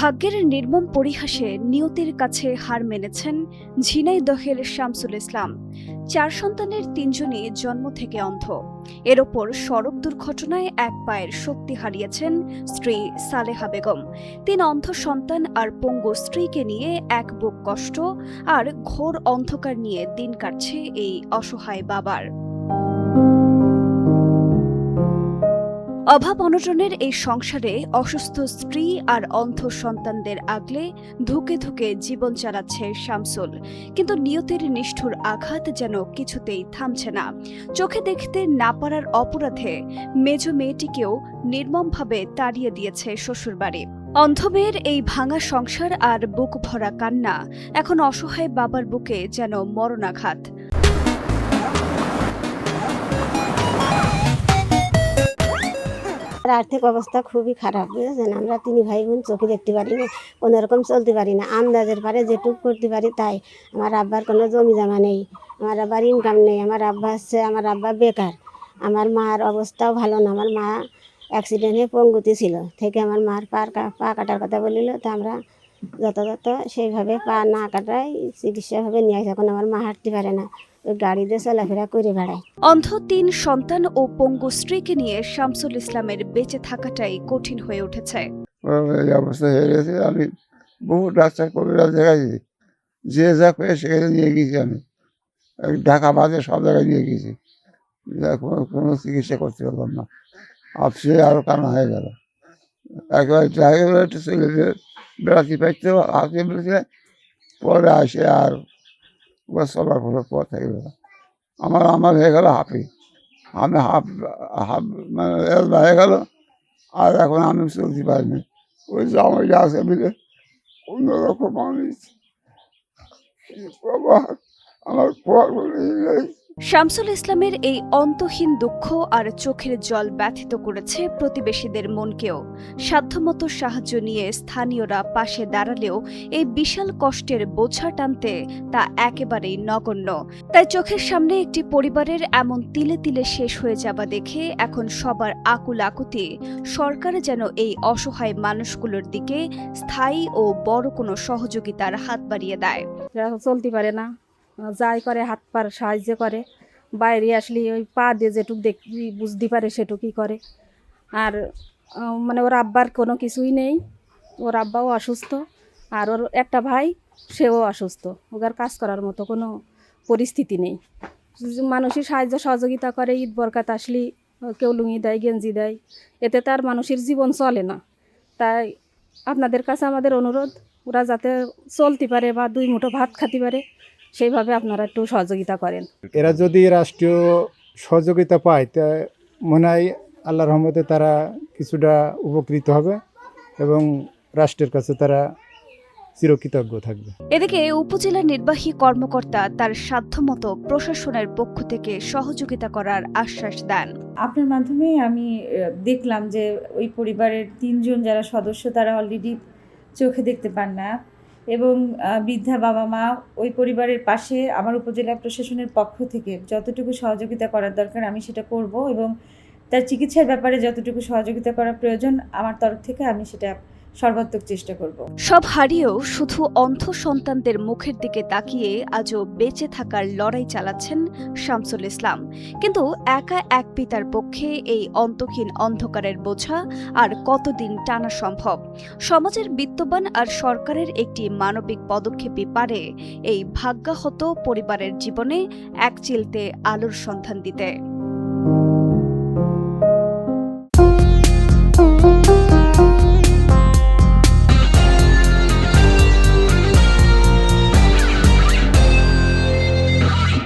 ভাগ্যের নির্মম পরিহাসে নিয়তির কাছে হার মেনেছেন ঝিনাইদহের শামসুল ইসলাম। 4 সন্তানের 3 জনই জন্ম থেকে অন্ধ। এর ওপর সড়ক দুর্ঘটনায় এক পায়ের শক্তি হারিয়েছেন স্ত্রী সালেহা বেগম। 3 অন্ধ সন্তান আর পঙ্গু স্ত্রীকে নিয়ে এক বুক কষ্ট আর ঘোর অন্ধকার নিয়ে দিন কাটছে এই অসহায় বাবার। অভাব অনটনের এই সংসারে অসুস্থ স্ত্রী আর অন্ধ সন্তানদের আগলে ধুকে ধুকে জীবন চালাচ্ছে শামসুল। কিন্তু নিয়তির নিষ্ঠুর আঘাত যেন কিছুতেই থামছে না। চোখে দেখতে না পারার অপরাধে মেজ মেয়েটিকেও নির্মমভাবে তাড়িয়ে দিয়েছে শ্বশুরবাড়ি। অন্ধ মেয়ের এই ভাঙা সংসার আর বুক ভরা কান্না এখন অসহায় বাবার বুকে যেন মরণাঘাত। আর্থিক অবস্থা খুবই খারাপ, বুঝেছেন। আমরা 3 ভাই বোন চোখে দেখতে পারি না, কোনোরকম চলতে পারি না, আন্দাজের পারে যেটুক করতে পারি তাই। আমার আব্বার কোনো জমি জমা নেই, আমার আব্বার ইনকাম নেই, আমার আব্বা বেকার। আমার মার অবস্থাও ভালো না, আমার মা অ্যাক্সিডেন্টে পঙ্গুতি ছিল থেকে আমার মার পা কাটার কথা বলিল, তো আমরা যথাযথ সেইভাবে পা না কাটাই চিকিৎসাভাবে নিয়ে আসি। এখন আমার মা হাঁটতে পারে না, ওই গাড়ি দিয়ে চলাফেরা করে বেড়ায়। অন্ধ 3 সন্তান ও পঙ্গু স্ত্রীকে নিয়ে শামসুল ইসলামের বেঁচে থাকাটাই কঠিন হয়ে উঠেছে। এই অবস্থা হয়ে গেছে। আমি বহু ডাক্তার কবিরাজ দেখাইছি, যে যা পেয়ে সেখানে নিয়ে গেছি। আমি ঢাকা বাদে সব জায়গায় নিয়ে গেছি, কোনো চিকিৎসা করতে পারলাম না। আপসে আরও কারণ হয়ে গেল। একেবারে ড্রাইভার চলে বেড়াতে পাইতে হাতে বেড়েছে, পরে আসে আর চলার পর থেকে আমার হয়ে গেল হাফি। আমি হাফ মানে হয়ে গেল, আর এখন আমি চলতে পারিনি। ওই যে আমার আছে মিলে অন্যরকম আমার পর শামসুল ইসলামের এই অন্তহীন দুঃখ আর চোখের জল ব্যথিত করেছে প্রতিবেশীদের মনকেও। সাধ্যমতো সাহায্য নিয়ে স্থানীয়রা পাশে দাঁড়ালেও এই বিশাল কষ্টের বোঝা টানতে তা একেবারেই নগণ্য। তাই চোখের সামনে একটি পরিবারের এমন তিলে তিলে শেষ হয়ে যাওয়া দেখে এখন সবার আকুল আকুতি সরকার যেন এই অসহায় মানুষগুলোর দিকে স্থায়ী ও বড় কোনো সহযোগিতার হাত বাড়িয়ে দেয়। চলতে পারে না, যাই করে হাত পার সাহায্য করে, বাইরে আসলে ওই পা দিয়ে যেটুক বুঝতে পারে সেটুকুই করে। আর মানে ওর আব্বার কোনো কিছুই নেই, ওর আব্বাও অসুস্থ, আর ওর একটা ভাই সেও অসুস্থ, ওর কাজ করার মতো কোনো পরিস্থিতি নেই। মানুষের সাহায্য সহযোগিতা করে, ঈদ বরকাত আসলে কেউ লুঙ্গি দেয়, গেঞ্জি দেয়, এতে তার মানুষের জীবন চলে না। তাই আপনাদের কাছে আমাদের অনুরোধ, ওরা যাতে চলতে পারে বা 2 মুঠো ভাত খেতে পারে সেইভাবে আপনারা একটু সহযোগিতা করেন। এরা যদি রাষ্ট্রীয় সহযোগিতা পায় তা মনে হয় আল্লাহর রহমতে তারা কিছুটা উপকৃত হবে এবং রাষ্ট্রের কাছে তারা চিরকৃতজ্ঞ থাকবে। এদিকে উপজেলা নির্বাহী কর্মকর্তা তার সাধ্যমতো প্রশাসনের পক্ষ থেকে সহযোগিতা করার আশ্বাস দেন। আপনার মাধ্যমে আমি দেখলাম যে ওই পরিবারের 3 জন যারা সদস্য তারা অলরেডি চোখে দেখতে পান না, এবং বৃদ্ধা বাবা মা। ওই পরিবারের পাশে আমার উপজেলা প্রশাসনের পক্ষ থেকে যতটুকু সহযোগিতা করার দরকার আমি সেটা করব, এবং তার চিকিৎসার ব্যাপারে যতটুকু সহযোগিতা করা প্রয়োজন আমার তরফ থেকে আমি সেটা সর্বাত্মক চেষ্টা করব। সব হারিয়েও শুধু অন্ধ সন্তানদের মুখের দিকে তাকিয়ে আজও বেঁচে থাকার লড়াই চালাচ্ছেন শামসুল ইসলাম। কিন্তু একা এক পিতার পক্ষে এই অন্তহীন অন্ধকারের বোঝা আর কতদিন টানা সম্ভব? সমাজের বিত্তবান আর সরকারের একটি মানবিক পদক্ষেপই পারে এই ভাগ্যাহত পরিবারের জীবনে এক চিলতে আলোর সন্ধান দিতে।